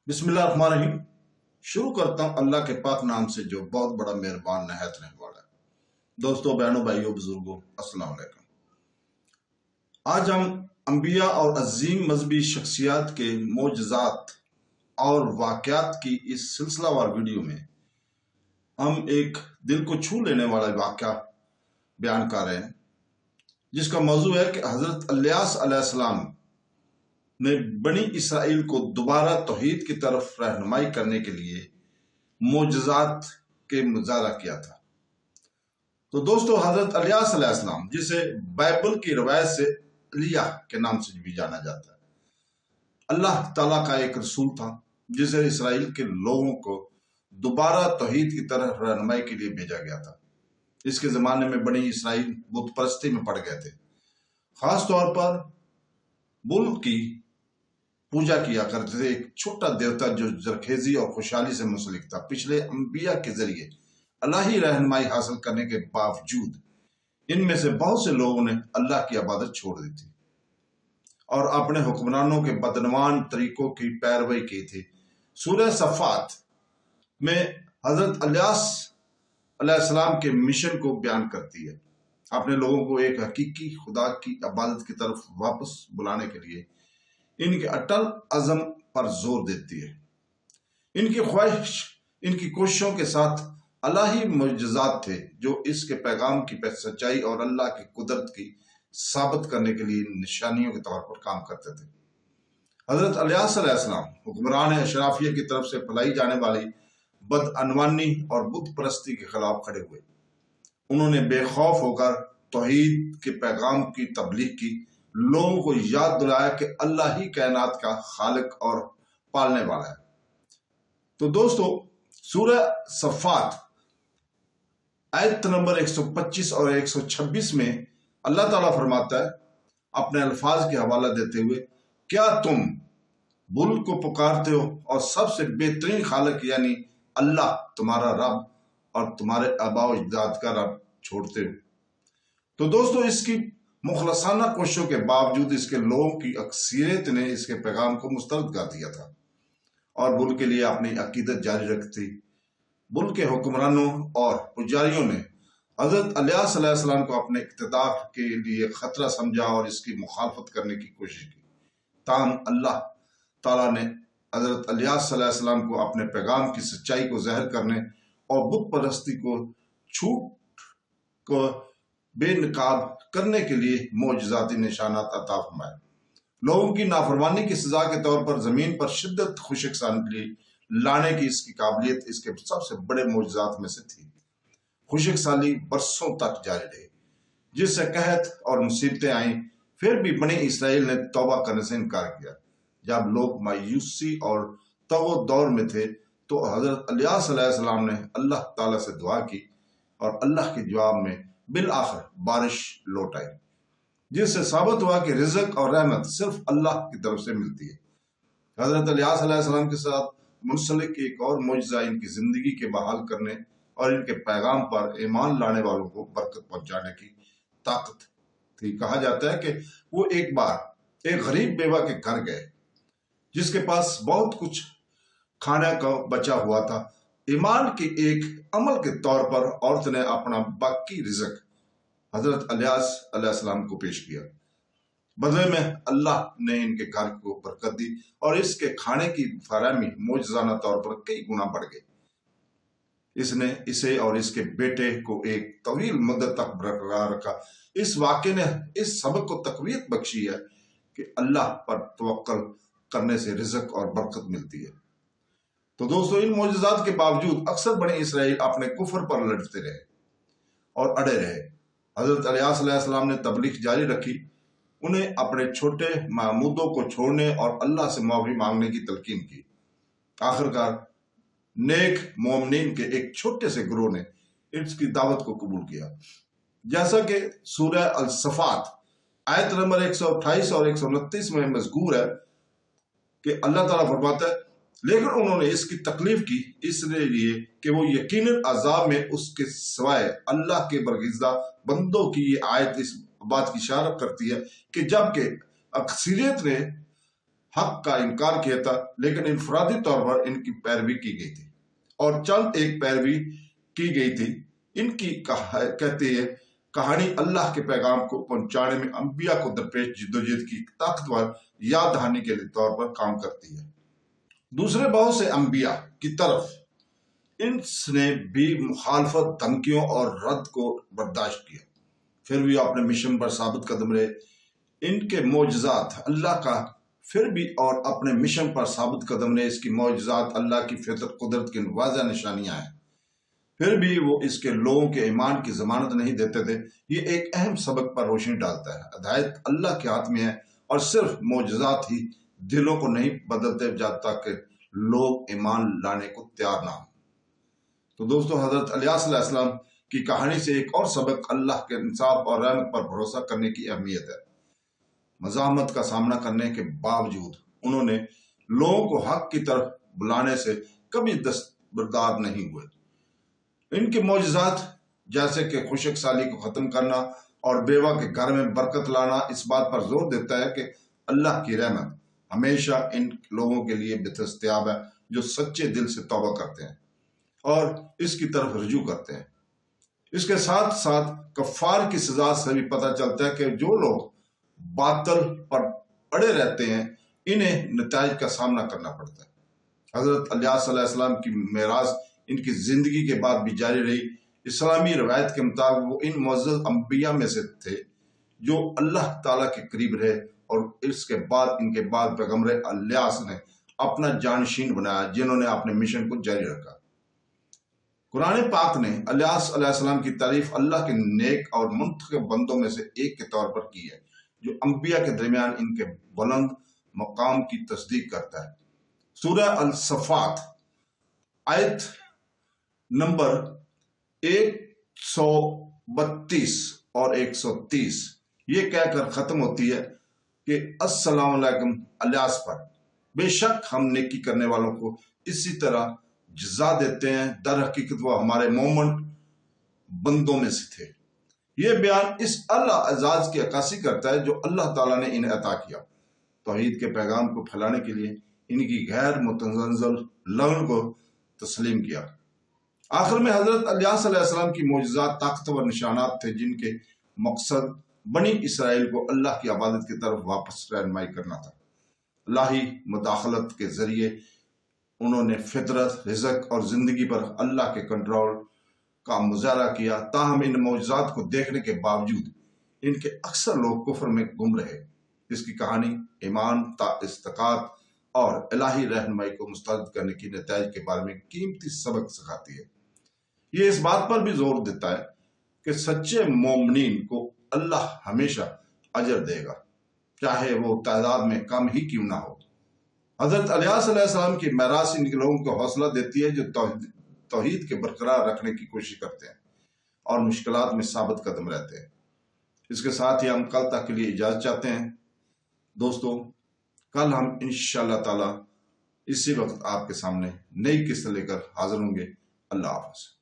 बिस्मिल्लाह रहमान रहीम। शुरू करता हूँ अल्लाह के पाक नाम से जो बहुत बड़ा मेहरबान नहायत रहने वाला है। दोस्तों, बहनों, भाइयों, बुजुर्गों, अस्सलाम वालेकुम। आज हम अंबिया और अजीम मजहबी शख्सियात के मोजज़ात और वाक़यात की इस सिलसिलावार वीडियो में हम एक दिल को छू लेने वाला वाक़या बयान कर रहे हैं, जिसका मौजू है कि हज़रत इलियास अलैहिस्सलाम ने बनी इसराइल को दोबारा तौहीद की तरफ रहनुमाई करने के लिए मोजज़ात के मुजाहरा किया था। तो दोस्तों, हजरत इलियास अलैहिस्सलाम, जिसे बाइबल की रवायत से इलिया के नाम से भी जाना जाता है, अल्लाह ताला का एक रसूल था जिसे इसराइल के लोगों को दोबारा तौहीद की तरफ रहनुमाई के लिए भेजा गया था। इसके ज़माने में बनी इसराइल बुत परस्ती में पड़ गए थे। खास तौर पर बुल की पूजा किया करते थे, एक छोटा देवता जो जरखेजी और खुशहाली से मुंसलिक था। पिछले अंबिया के जरिए अल्लाही रहनुमाई हासिल करने के बावजूद इनमें से बहुत से लोगों ने अल्लाह की इबादत छोड़ दी थी और अपने हुक्मरानों के बदनवान तरीकों की पैरवी की थी। सूरह सफ़ात में हजरत इलियास अलैहिस्सलाम के मिशन को बयान करती है, अपने लोगों को एक हकीकी खुदा की इबादत की तरफ वापस बुलाने के लिए इनके अटल अज़म पर जोर देती है। इनकी ख्वाहिश, इनकी कोशिशों के साथ अल्लाही मुजज़ात थे जो इसके पैगाम की सच्चाई और अल्लाह की कुदरत की साबित करने के लिए निशानियों के तौर पर काम करते थे। हजरत इलियास अलैहिस्सलाम हुक्मरान अशराफिया की तरफ से फैलाई जाने वाली बदअनवानी और बुत परस्ती के खिलाफ खड़े हुए। उन्होंने बेखौफ होकर तौहीद के पैगाम की तबलीग की, लोगों को याद दिलाया कि अल्लाह ही कायनात का खालिक और पालने वाला है। तो दोस्तों, सूरह सफ़ात आयत नंबर 125 और 126 में अल्लाह ताला फरमाता है, अपने अल्फाज के हवाला देते हुए, क्या तुम बुल को पुकारते हो और सबसे बेहतरीन खालिक यानी अल्लाह तुम्हारा रब और तुम्हारे आबा व अजदाद का रब छोड़ते हो। तो दोस्तों, इसकी मुखलसाना कोशिशों के बावजूद इसके लोगों की अक्सरियत ने इसके पैगाम को मुस्तरद कर दिया था और बुल के लिए अपनी अकीदत जारी रखती। बुल के हुक्मरानों और पुजारियों ने हजरत इलियास अलैहिस्सलाम को अपने इक़्तिदार के लिए खतरा समझा और इसकी मुखालफत करने की कोशिश की। ताहम अल्लाह ताला ने हजरत इलियास अलैहिस्सलाम को अपने पैगाम की सच्चाई को ज़ाहिर करने और बुत परस्ती को छूट को बेनकाब करने के लिए मोजज़ाती निशानात अता फरमाए। लोगों की नाफरमानी की सजा के तौर पर जमीन पर शिद्दत खुशकसाली लाने की इसकी काबिलियत इसके सबसे बड़े मोजज़ात में से थी। खुशकसाली बरसों तक जारी रही, जिससे कहत और मुसीबतें आईं, फिर भी बनी इसराइल ने तौबा करने से इनकार किया। जब लोग मायूसी और तगो दौर में थे तो हजरत इलियास अलैहिस्सलाम ने अल्लाह ताला से दुआ की और अल्लाह के जवाब में बिल आखिर बारिश लौट आई, जिससे साबित हुआ कि रिज़्क़ और रहमत सिर्फ अल्लाह की तरफ से मिलती है। हजरत इलियास अलैहिस्सलाम के साथ मुंसलिक एक और मोजज़ा इनकी जिंदगी के बहाल करने और इनके पैगाम पर ईमान लाने वालों को बरकत पहुंचाने की ताकत थी। कहा जाता है कि वो एक बार एक गरीब बेवा के घर गए जिसके पास बहुत कुछ खाने का बचा हुआ था। ईमान के एक अमल के तौर पर औरत ने अपना बाकी रिज़्क़ हजरत इलियास अलैहिस्सलाम को पेश किया। बदले में अल्लाह ने इनके घर को बरकत दी और इसके खाने की फराहमी मोजज़ाना तौर पर कई गुना बढ़ गई। इसने इसे और इसके बेटे को एक तवील मुद्दत तक बरकरार रखा। इस वाक़े ने इस सबक को तक़वियत बख्शी है कि अल्लाह पर तवक्कल करने से रिज़्क़ और बरकत मिलती है। तो दोस्तों, इन मोजज़ात के बावजूद अक्सर बने इसराइल अपने कुफर पर लड़ते रहे और अड़े रहे। हजरत इलियास अलैहिस्सलाम ने तबलीग जारी रखी, उन्हें अपने छोटे मामूदों को छोड़ने और अल्लाह से माफ़ी मांगने की तलकीन की। आखिरकार नेक मोमिनीन के एक छोटे से ग्रोह ने इसकी दावत को कबूल किया। जैसा कि सूरह अल सफ़ात आयत नंबर 128 और 129 में मज़कूर है कि अल्लाह ताला फरमाता है, लेकिन उन्होंने इसकी तकलीफ की इसलिए कि वो यकीनन अजाब में उसके सिवाय अल्लाह के बरगज़िदा बंदों की ये आयत इस बात की इशारत करती है कि जबकि अक्सरियत ने حق کا انکار کیا تھا، لیکن انفرادی طور پر ان کی پیروی کی گئی تھی اور چند ایک پیروی کی گئی تھی۔ ان کی کہتی ہے کہانی اللہ کے پیغام کو پہنچانے میں انبیاء کو درپیش جدوجہد کی طاقتور یاد دہانی کے طور پر کام کرتی ہے۔ دوسرے بہت سے انبیاء کی طرف ان نے بھی مخالفت، دھمکیوں اور رد کو برداشت کیا، پھر بھی اپنے مشن پر ثابت قدم رہے۔ ان کے معجزات اللہ کا پھر بھی اور اپنے مشن پر ثابت قدم رہے۔ اس کی معجزات اللہ کی فطرت قدرت کی واضح نشانیاں ہیں، پھر بھی وہ اس کے لوگوں کے ایمان کی ضمانت نہیں دیتے تھے۔ یہ ایک اہم سبق پر روشنی ڈالتا ہے۔ ہدایت اللہ کے ہاتھ میں ہے اور صرف معجزات ہی دلوں کو نہیں بدلتے جب تک کہ لوگ ایمان لانے کو تیار نہ ہوں۔ تو دوستو، حضرت الیاس علیہ السلام کی کہانی سے ایک اور سبق اللہ کے انصاف اور رحمت پر بھروسہ کرنے کی اہمیت ہے۔ مزاحمت کا سامنا کرنے کے باوجود انہوں نے لوگوں کو حق کی طرف بلانے سے کبھی دستبردار نہیں ہوئے۔ ان کے معجزات جیسے کہ خشک سالی کو ختم کرنا اور بیوہ کے گھر میں برکت لانا اس بات پر زور دیتا ہے کہ اللہ کی رحمت ہمیشہ ان لوگوں کے لیے دستیاب ہے جو سچے دل سے توبہ کرتے ہیں اور اس کی طرف رجوع کرتے ہیں۔ اس کے ساتھ ساتھ کفار کی سزا سے بھی پتہ چلتا ہے کہ جو لوگ باطل پر اڑے رہتے ہیں انہیں نتائج کا سامنا کرنا پڑتا ہے۔ حضرت الیاس علیہ السلام کی میراث ان کی زندگی کے بعد بھی جاری رہی۔ اسلامی روایت کے مطابق وہ ان معزز انبیاء میں سے تھے جو اللہ تعالیٰ کے قریب رہے اور اس کے بعد ان کے بعد پیغمبر الیاس نے اپنا جانشین بنایا جنہوں نے اپنے مشن کو جاری رکھا۔ قرآن پاک نے الیاس علیہ السلام کی تعریف اللہ کے نیک اور منتخب بندوں میں سے ایک کے طور پر کی ہے جو انبیاء کے درمیان ان کے بلند مقام کی تصدیق کرتا ہے۔ سورہ الصفات آیت نمبر 132 اور 130 یہ کہہ کر ختم ہوتی ہے کہ السلام علیکم الیاس پر، بے شک ہم نیکی کرنے والوں کو اسی طرح جزا دیتے ہیں، در حقیقت وہ ہمارے مومن بندوں میں سے تھے۔ یہ بیان اس اللہ اعزاز کی عکاسی کرتا ہے جو اللہ تعالیٰ نے انہیں عطا کیا، توحید کے پیغام کو پھیلانے کے لیے ان کی غیر متزلزل لگن کو تسلیم کیا۔ آخر میں حضرت الیاس علیہ السلام کی معجزات طاقتور نشانات تھے جن کے مقصد بنی اسرائیل کو اللہ کی عبادت کی طرف واپس رہنمائی کرنا تھا۔ الہی مداخلت کے ذریعے انہوں نے فطرت، رزق اور زندگی پر اللہ کے کنٹرول کا مظاہرہ کیا۔ تاہم ان معجزات کو دیکھنے کے باوجود ان کے اکثر لوگ کفر میں گم رہے۔ اس کی کہانی ایمان، استقامت اور الہی رہنمائی کو مسترد کرنے کی نتائج کے بارے میں قیمتی سبق سکھاتی ہے۔ یہ اس بات پر بھی زور دیتا ہے کہ سچے مومنین کو اللہ ہمیشہ اجر دے گا، چاہے وہ تعداد میں کم ہی کیوں نہ ہو۔ حضرت الیاس علیہ السلام کی میراث ان لوگوں کو حوصلہ دیتی ہے جو توحید کے برقرار رکھنے کی کوشش کرتے ہیں اور مشکلات میں ثابت قدم رہتے ہیں۔ اس کے ساتھ ہی ہم کل تک کے لیے اجازت چاہتے ہیں۔ دوستو، کل ہم انشاءاللہ تعالی اسی وقت آپ کے سامنے نئی قسط لے کر حاضر ہوں گے۔ اللہ حافظ۔